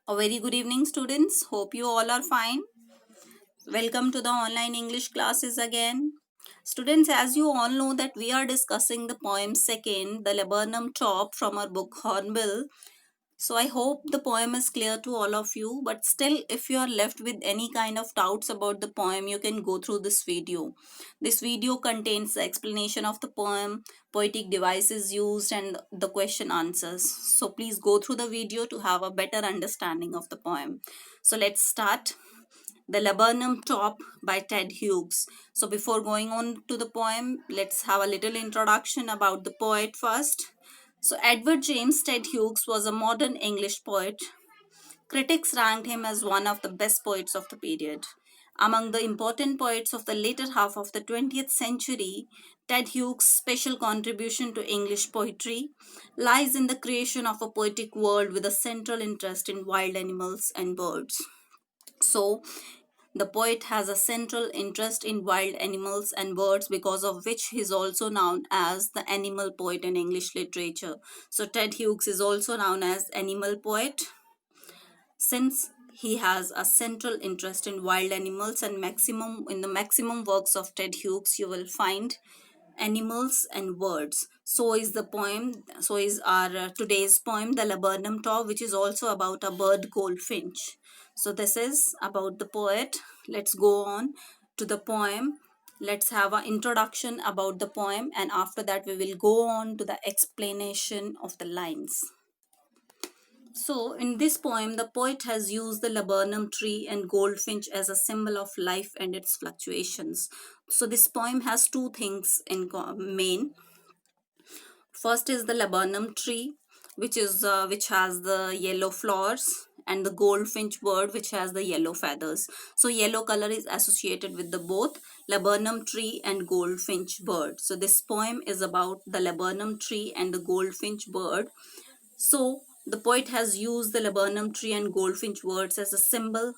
A very good evening, students. Hope you all are fine. Welcome to the online English classes again. Students, as you all know that we are discussing the poem second, the Laburnum Top from our book Hornbill. So I hope the poem is clear to all of you, but still if you are left with any kind of doubts about the poem, you can go through this video. This video contains the explanation of the poem, poetic devices used and the question answers. So please go through the video to have a better understanding of the poem. So let's start. The Laburnum Top by Ted Hughes. So before going on to the poem, let's have a little introduction about the poet first. So Edward James Ted Hughes was a modern English poet. Critics ranked him as one of the best poets of the period. Among the important poets of the later half of the 20th century, Ted Hughes' special contribution to English poetry lies in the creation of a poetic world with a central interest in wild animals and birds. So, the poet has a central interest in wild animals and birds, because of which he is also known as the animal poet in English literature. So Ted Hughes is also known as animal poet since he has a central interest in wild animals, and maximum works of Ted Hughes you will find animals and words. So is our today's poem, The Laburnum Top, which is also about a bird goldfinch. So this is about the poet. Let's go on to the poem. Let's have an introduction about the poem, and after that we will go on to the explanation of the lines. So, in this poem, the poet has used the laburnum tree and goldfinch as a symbol of life and its fluctuations. So, this poem has two things in main. First is the laburnum tree, which has the yellow flowers, and the goldfinch bird, which has the yellow feathers. So, yellow color is associated with the both laburnum tree and goldfinch bird. So, this poem is about the laburnum tree and the goldfinch bird. So, the poet has used the laburnum tree and goldfinch words as a symbol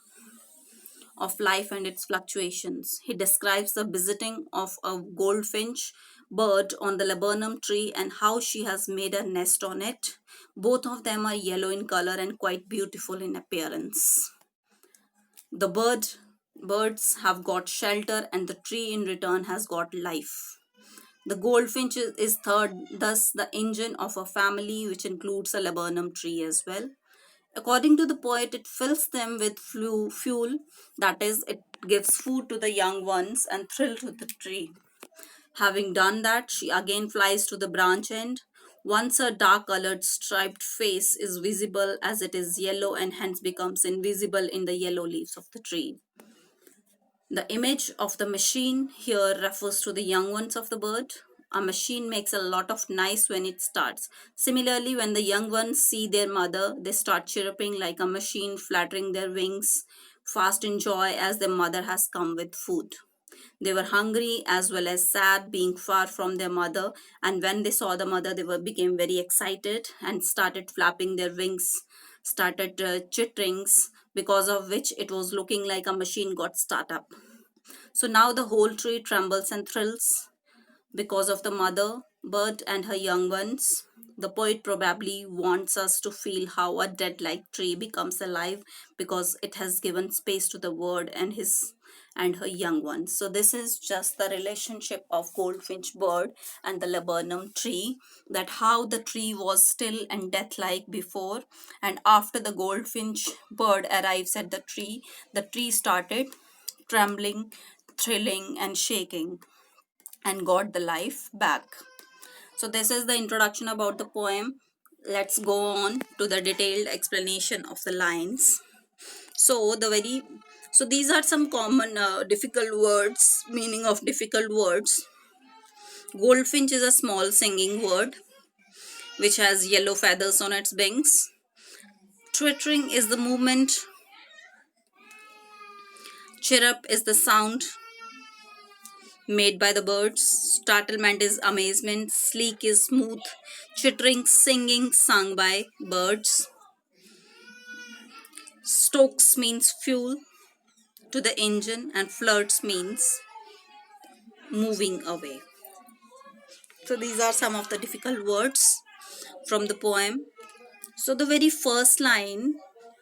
of life and its fluctuations. He describes the visiting of a goldfinch bird on the laburnum tree and how she has made a nest on it. Both of them are yellow in color and quite beautiful in appearance. The birds have got shelter, and the tree in return has got life. The goldfinch is third, thus the engine of a family, which includes a laburnum tree as well. According to the poet, it fills them with fuel, that is, it gives food to the young ones and thrill to the tree. Having done that, she again flies to the branch end. Once her dark colored striped face is visible, as it is yellow and hence becomes invisible in the yellow leaves of the tree. The image of the machine here refers to the young ones of the bird. A machine makes a lot of noise when it starts. Similarly, when the young ones see their mother, they start chirping like a machine, flattering their wings, fast in joy as their mother has come with food. They were hungry as well as sad, being far from their mother, and when they saw the mother, became very excited and started flapping their wings, started chitterings, because of which it was looking like a machine got start up. So now the whole tree trembles and thrills because of the mother bird and her young ones. The poet probably wants us to feel how a dead like tree becomes alive because it has given space to the bird and his and her young ones. So this is just the relationship of goldfinch bird and the laburnum tree, that how the tree was still and death like before, and after the goldfinch bird arrives at the tree started trembling, thrilling and shaking and got the life back. So this is the introduction about the poem. Let's go on to the detailed explanation of the lines. So these are some common difficult words, meaning of difficult words. Goldfinch is a small singing bird which has yellow feathers on its wings. Twittering is the movement. Chirrup is the sound made by the birds. Startlement is amazement. Sleek is smooth. Chittering, singing, sung by birds. Stokes means fuel to the engine, and flirts means moving away. So these are some of the difficult words from the poem. So the very first line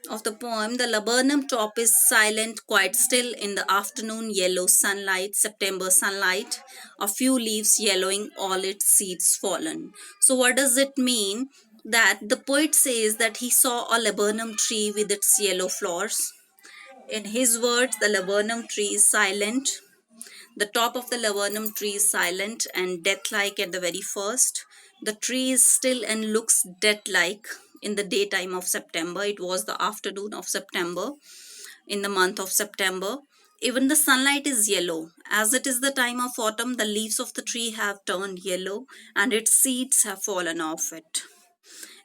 of the poem, the laburnum top is silent, quite still in the afternoon yellow sunlight, September sunlight, a few leaves yellowing, all its seeds fallen. So, what does it mean? That the poet says that he saw a laburnum tree with its yellow flowers. In his words, the laburnum tree is silent. The top of the laburnum tree is silent and death like at the very first. The tree is still and looks death like in the daytime of September. It was the afternoon of September, in the month of September. Even the sunlight is yellow. As it is the time of autumn, the leaves of the tree have turned yellow and its seeds have fallen off it.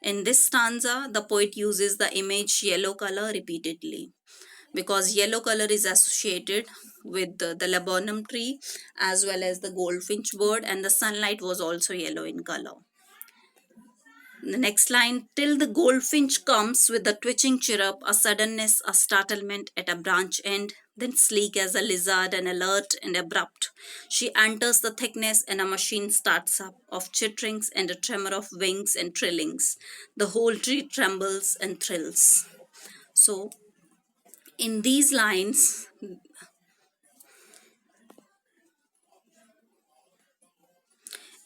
In this stanza, the poet uses the image yellow color repeatedly because yellow color is associated with the laburnum tree as well as the goldfinch bird, and the sunlight was also yellow in color. The next line, till the goldfinch comes with a twitching chirrup, a suddenness, a startlement at a branch end, then sleek as a lizard and alert and abrupt, she enters the thickness and a machine starts up of chitterings and a tremor of wings and trillings. The whole tree trembles and thrills. So, in these lines,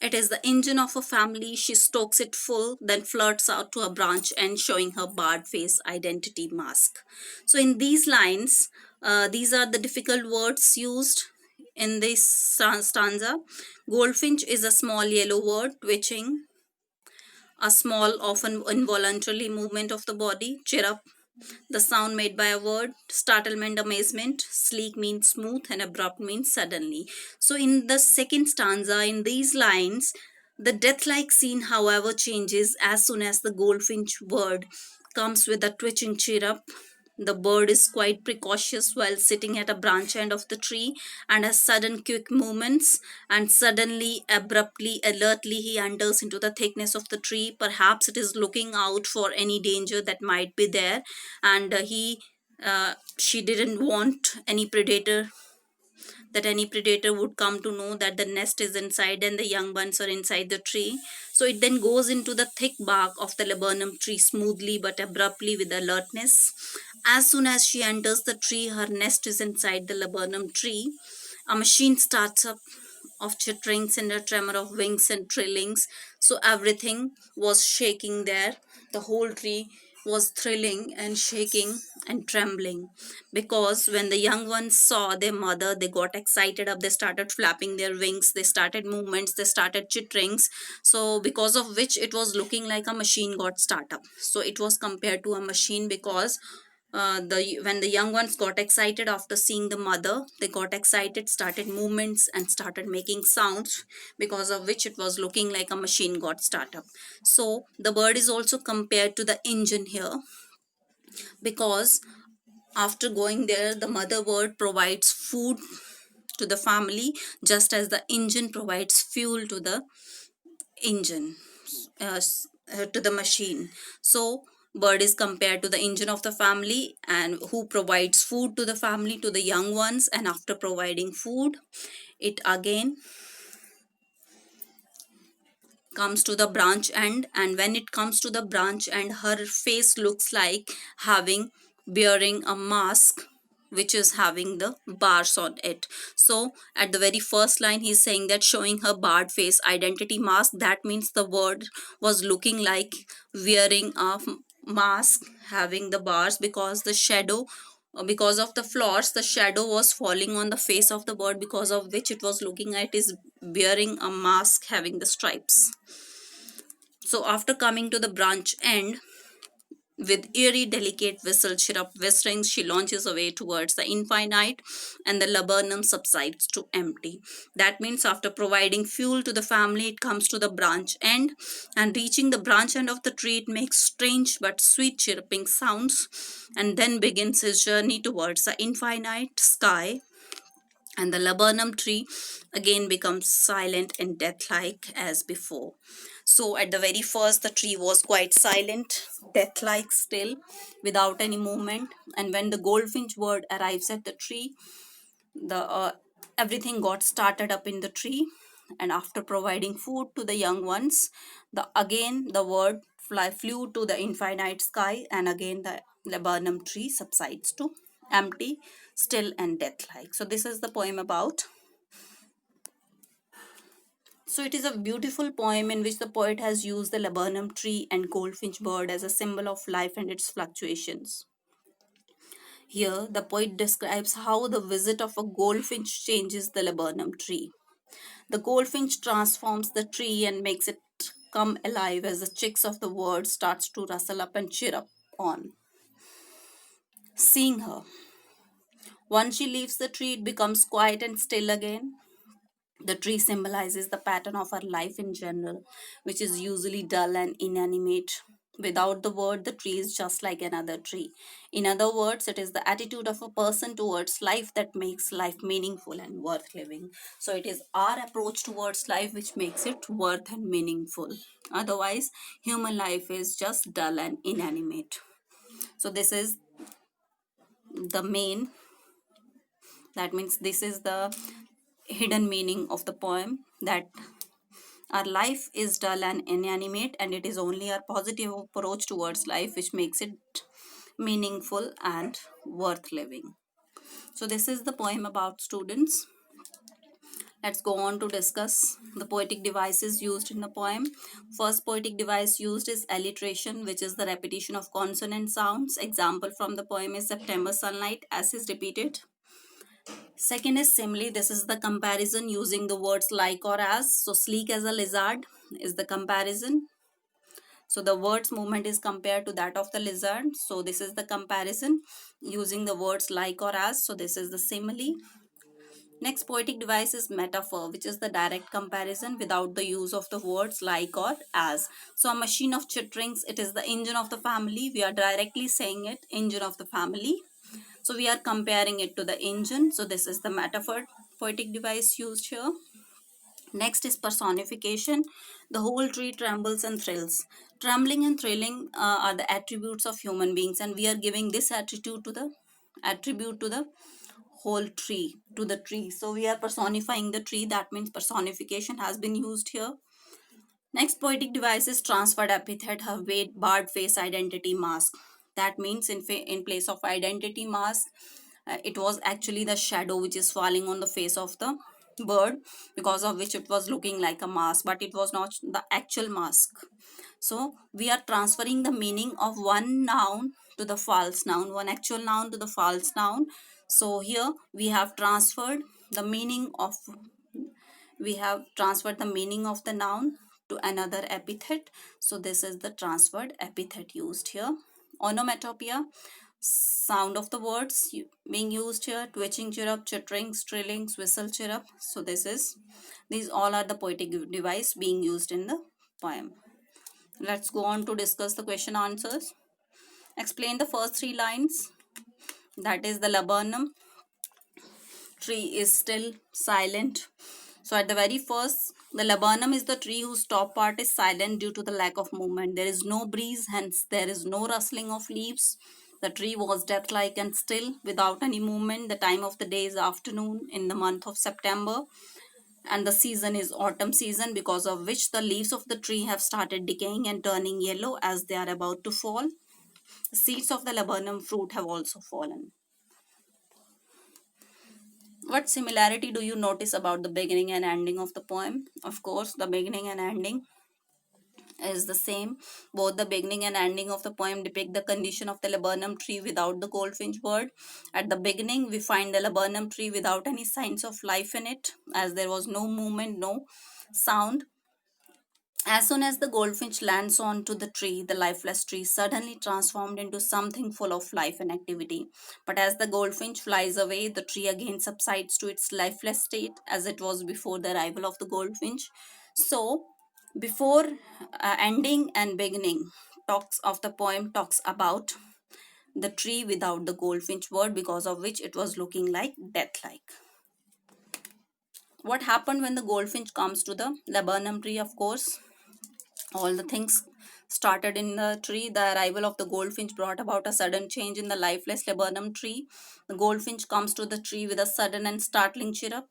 it is the engine of a family. She stokes it full, then flirts out to a branch end, showing her barred face identity mask. So, in these lines, these are the difficult words used in this stanza. Goldfinch is a small yellow word, twitching, a small, often involuntary movement of the body. Chirrup, the sound made by a word. Startlement, amazement. Sleek means smooth and abrupt means suddenly. So in the second stanza, in these lines, the death-like scene however changes as soon as the goldfinch bird comes with a twitching chirrup. The bird is quite precautious while sitting at a branch end of the tree and has sudden quick movements, and suddenly, abruptly, alertly he enters into the thickness of the tree. Perhaps it is looking out for any danger that might be there, and she didn't want any predator would come to know that the nest is inside and the young ones are inside the tree. So it then goes into the thick bark of the laburnum tree smoothly but abruptly with alertness. As soon as she enters the tree, her nest is inside the laburnum tree. A machine starts up of chitterings and a tremor of wings and trillings. So everything was shaking there. The whole tree was thrilling and shaking and trembling, because when the young ones saw their mother, they got excited up, they started flapping their wings, they started movements, they started chitterings. So because of which it was looking like a machine got start up. So it was compared to a machine because the when the young ones got excited after seeing the mother, they got excited, started movements and started making sounds, because of which it was looking like a machine got start up. So the bird is also compared to the engine here, because after going there, the mother bird provides food to the family, just as the engine provides fuel to the engine, to the machine. So bird is compared to the engine of the family, and who provides food to the family, to the young ones, and after providing food, it again comes to the branch end, and when it comes to the branch end, her face looks like having wearing a mask which is having the bars on it. So at the very first line he's saying that showing her barred face identity mask, that means the word was looking like wearing a mask having the bars, because the shadow, because of the flowers, the shadow was falling on the face of the bird, because of which it was looking at is wearing a mask having the stripes. So after coming to the branch end, with eerie, delicate whistle chirrup whisperings, she launches away towards the infinite, and the laburnum subsides to empty. That means after providing fuel to the family, it comes to the branch end, and reaching the branch end of the tree, it makes strange but sweet chirping sounds, and then begins his journey towards the infinite sky, and the laburnum tree again becomes silent and death-like as before. So at the very first, the tree was quite silent, death-like still, without any movement. And when the goldfinch bird arrives at the tree, the everything got started up in the tree. And after providing food to the young ones, the again the bird flew to the infinite sky, and again the laburnum tree subsides to empty, still, and death-like. So this is the poem about. So it is a beautiful poem in which the poet has used the laburnum tree and goldfinch bird as a symbol of life and its fluctuations. Here, the poet describes how the visit of a goldfinch changes the laburnum tree. The goldfinch transforms the tree and makes it come alive as the chicks of the world starts to rustle up and chirp on. Seeing her. Once she leaves the tree, it becomes quiet and still again. The tree symbolizes the pattern of our life in general, which is usually dull and inanimate. Without the word, the tree is just like another tree. In other words, it is the attitude of a person towards life that makes life meaningful and worth living. So, it is our approach towards life which makes it worth and meaningful. Otherwise, human life is just dull and inanimate. So, this is the main, that means this is the hidden meaning of the poem, that our life is dull and inanimate, and it is only our positive approach towards life which makes it meaningful and worth living. So, this is the poem about students. Let's go on to discuss the poetic devices used in the poem. First poetic device used is alliteration, which is the repetition of consonant sounds. Example from the poem is September sunlight, as is repeated. Second is simile. This is the comparison using the words like or as. So, sleek as a lizard is the comparison. So, the word's movement is compared to that of the lizard. So, this is the comparison using the words like or as. So, this is the simile. Next poetic device is metaphor, which is the direct comparison without the use of the words like or as. So, a machine of chitterings, it is the engine of the family. We are directly saying it, engine of the family. So, we are comparing it to the engine. So, this is the metaphor poetic device used here. Next is personification. The whole tree trembles and thrills. Trembling and thrilling are the attributes of human beings, and we are giving this attribute to the whole tree, to the tree. So we are personifying the tree. That means personification has been used here. Next poetic device is transferred epithet, her weight, barred face, identity, mask. That means in place of identity mask, it was actually the shadow which is falling on the face of the bird, because of which it was looking like a mask, but it was not the actual mask. So we are transferring the meaning of one noun to the false noun, one actual noun to the false noun. So here we have transferred the meaning of the noun to another epithet. So this is the transferred epithet used here. Onomatopoeia, sound of the words being used here: twitching, chirrup, chittering, strilling, whistle, chirrup. So these all are the poetic device being used in the poem. Let's go on to discuss the question answers. Explain the first three lines. That is, the laburnum tree is still silent. So at the very first, the laburnum is the tree whose top part is silent due to the lack of movement. There is no breeze, hence there is no rustling of leaves. The tree was death-like and still, without any movement. The time of the day is afternoon in the month of September, and the season is autumn season, because of which the leaves of the tree have started decaying and turning yellow as they are about to fall. The seeds of the laburnum fruit have also fallen. What similarity do you notice about the beginning and ending of the poem? Of course, the beginning and ending is the same. Both the beginning and ending of the poem depict the condition of the laburnum tree without the goldfinch bird. At the beginning, we find the laburnum tree without any signs of life in it, as there was no movement, no sound. As soon as the goldfinch lands onto the tree, the lifeless tree suddenly transformed into something full of life and activity. But as the goldfinch flies away, the tree again subsides to its lifeless state as it was before the arrival of the goldfinch. So, before ending and beginning talks of the poem talks about the tree without the goldfinch bird, because of which it was looking like death-like. What happened when the goldfinch comes to the laburnum tree? Of course, all the things started in the tree. The arrival of the goldfinch brought about a sudden change in the lifeless laburnum tree. The goldfinch comes to the tree with a sudden and startling chirrup,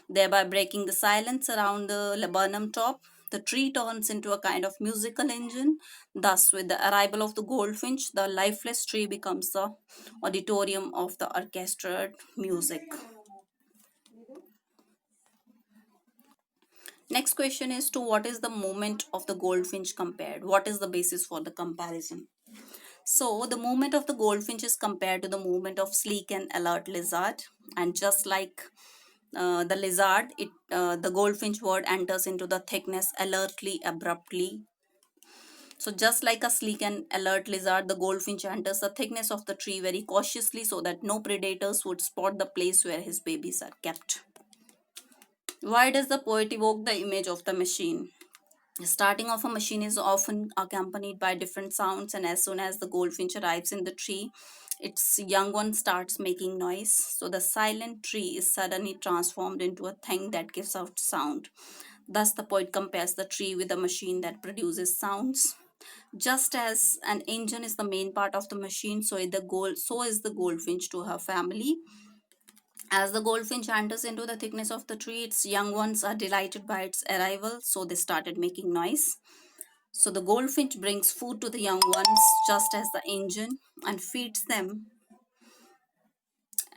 thereby breaking the silence around the laburnum top. the tree turns into a kind of musical engine. Thus, with the arrival of the goldfinch, the lifeless tree becomes the auditorium of the orchestrated music. Next question is to what is the movement of the goldfinch compared? What is the basis for the comparison? So the movement of the goldfinch is compared to the movement of sleek and alert lizard, and just like the lizard, the goldfinch word enters into the thickness alertly, abruptly. So just like a sleek and alert lizard, the goldfinch enters the thickness of the tree very cautiously so that no predators would spot the place where his babies are kept. Why does the poet evoke the image of the machine? The starting of a machine is often accompanied by different sounds, and as soon as the goldfinch arrives in the tree, its young one starts making noise. So the silent tree is suddenly transformed into a thing that gives out sound. Thus, the poet compares the tree with a machine that produces sounds. Just as an engine is the main part of the machine, so is the goldfinch to her family. As the goldfinch enters into the thickness of the tree, its young ones are delighted by its arrival, so they started making noise. So the goldfinch brings food to the young ones just as the engine and feeds them,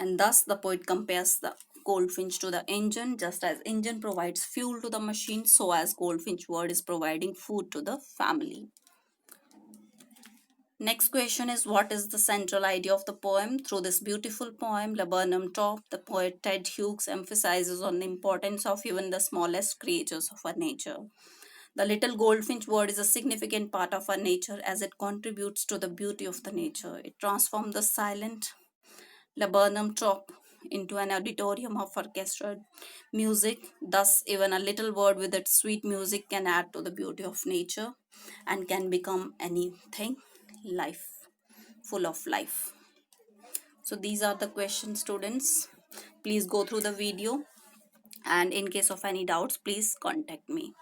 and thus the poet compares the goldfinch to the engine. Just as engine provides fuel to the machine, so as goldfinch word is providing food to the family. Next question is what is the central idea of the poem? Through this beautiful poem, Laburnum Top, the poet Ted Hughes emphasizes on the importance of even the smallest creatures of our nature. The little goldfinch word is a significant part of our nature as it contributes to the beauty of the nature. It transforms the silent laburnum top into an auditorium of orchestrated music. Thus, even a little word with its sweet music can add to the beauty of nature and can become anything life, full of life. So, these are the questions, students. Please go through the video, and in case of any doubts, please contact me.